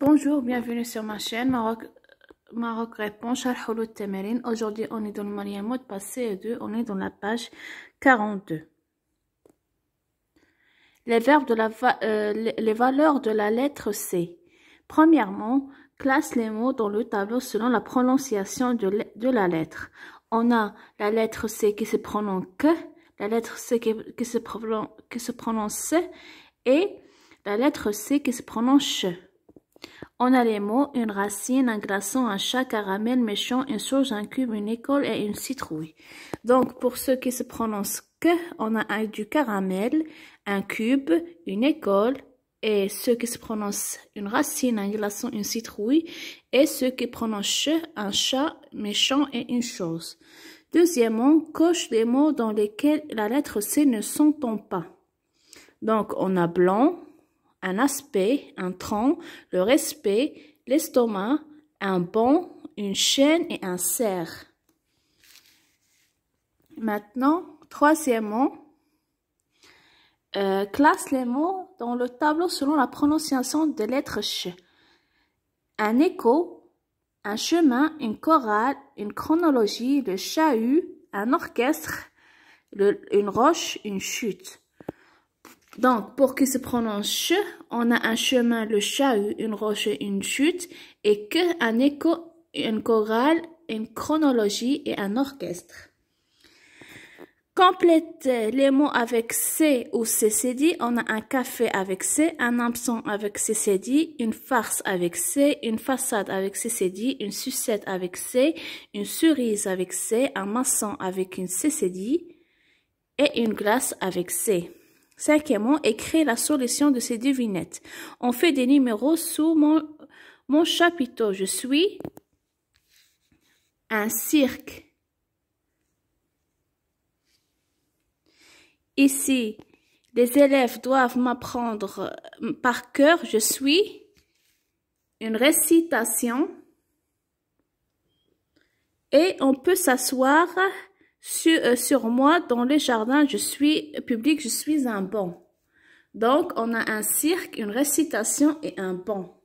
Bonjour, bienvenue sur ma chaîne Maroc répond, Sharh Houlout Tamarin. Aujourd'hui, on est dans le Mariam mot passé 2, on est dans la page 42. Les verbes de les valeurs de la lettre C. Premièrement, classe les mots dans le tableau selon la prononciation de la lettre. On a la lettre C qui se prononce que, la lettre C qui se prononce C et la lettre C qui se prononce ch. On a les mots une racine, un glaçon, un chat, caramel, méchant, une sauge, un cube, une école et une citrouille. Donc, pour ceux qui se prononcent que, on a du caramel, un cube, une école, et ceux qui se prononcent une racine, un glaçon, une citrouille, et ceux qui prononcent ch, un chat, méchant et une chose. Deuxièmement, coche les mots dans lesquels la lettre C ne s'entend pas. Donc, on a blanc, un aspect, un tronc, le respect, l'estomac, un banc, une chaîne et un cerf. Maintenant, troisièmement, classe les mots dans le tableau selon la prononciation des lettres ch. Un écho, un chemin, une chorale, une chronologie, le chahut, un orchestre, une roche, une chute. Donc, pour qu'il se prononce ch, on a un chemin, le chahut, une roche, une chute, et que, un écho, une chorale, une chronologie et un orchestre. Complète les mots avec C ou CCD. On a un café avec C, un hameçon avec CCD, une farce avec C, une façade avec CCD, une sucette avec C, une cerise avec C, un maçon avec une CCD et une glace avec C. Cinquièmement, écrire la solution de ces devinettes. On fait des numéros sous mon chapiteau. Je suis un cirque. Ici, les élèves doivent m'apprendre par cœur. Je suis une récitation. Et on peut s'asseoir sur moi dans les jardins, je suis public, je suis un banc. Donc, on a un cirque, une récitation et un banc.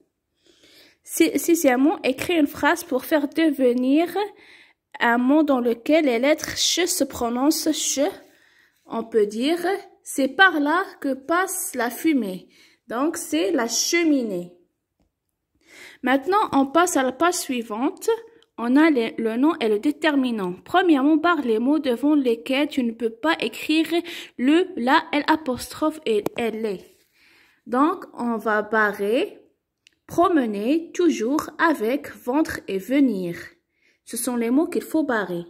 Sixièmement, écrire une phrase pour faire devenir un mot dans lequel les lettres ch se prononcent ch. On peut dire, c'est par là que passe la fumée. Donc, c'est la cheminée. Maintenant, on passe à la page suivante. On a le nom et le déterminant. Premièrement, par les mots devant lesquels tu ne peux pas écrire le, la, l'apostrophe et les. Donc, on va barrer, promener, toujours, avec, ventre et venir. Ce sont les mots qu'il faut barrer.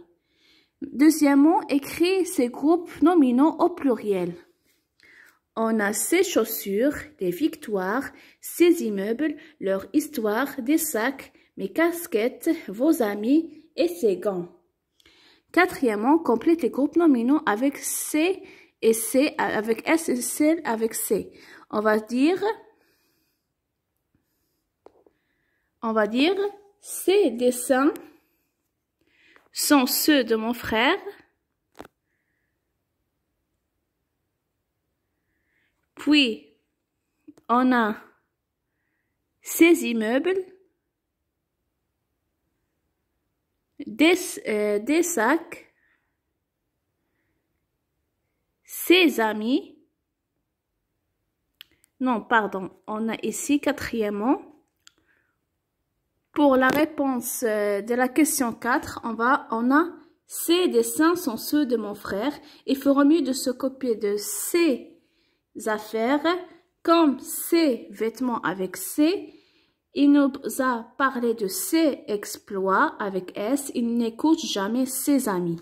Deuxièmement, écrire ces groupes nominaux au pluriel. On a ces chaussures, des victoires, ces immeubles, leur histoire, des sacs, mes casquettes, vos amis et ses gants. Quatrièmement, complète les groupes nominaux avec C et C, avec S et C avec C. On va dire, ces dessins sont ceux de mon frère. Puis, on a ces immeubles. Des sacs, ses amis, non, pardon, on a ici quatrièmement, pour la réponse de la question 4, on a, ces dessins sont ceux de mon frère, il faut mieux de se copier de ses affaires, comme ses vêtements avec C. Il nous a parlé de ses exploits avec S. Il n'écoute jamais ses amis.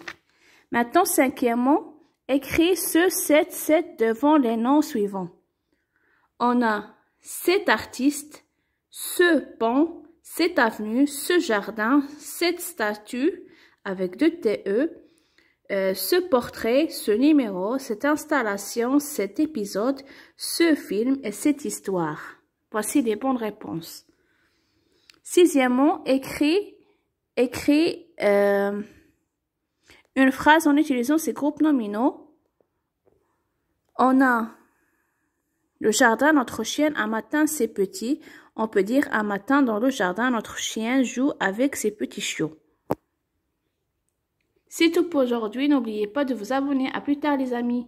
Maintenant, cinquièmement, écrit ce, cette devant les noms suivants. On a cet artiste, ce pont, cette avenue, ce jardin, cette statue avec 2 TE, ce portrait, ce numéro, cette installation, cet épisode, ce film et cette histoire. Voici les bonnes réponses. Sixièmement, écrit une phrase en utilisant ces groupes nominaux. On a le jardin, notre chienne, un matin, c'est petit. On peut dire un matin dans le jardin, notre chien joue avec ses petits chiots. C'est tout pour aujourd'hui. N'oubliez pas de vous abonner. À plus tard les amis.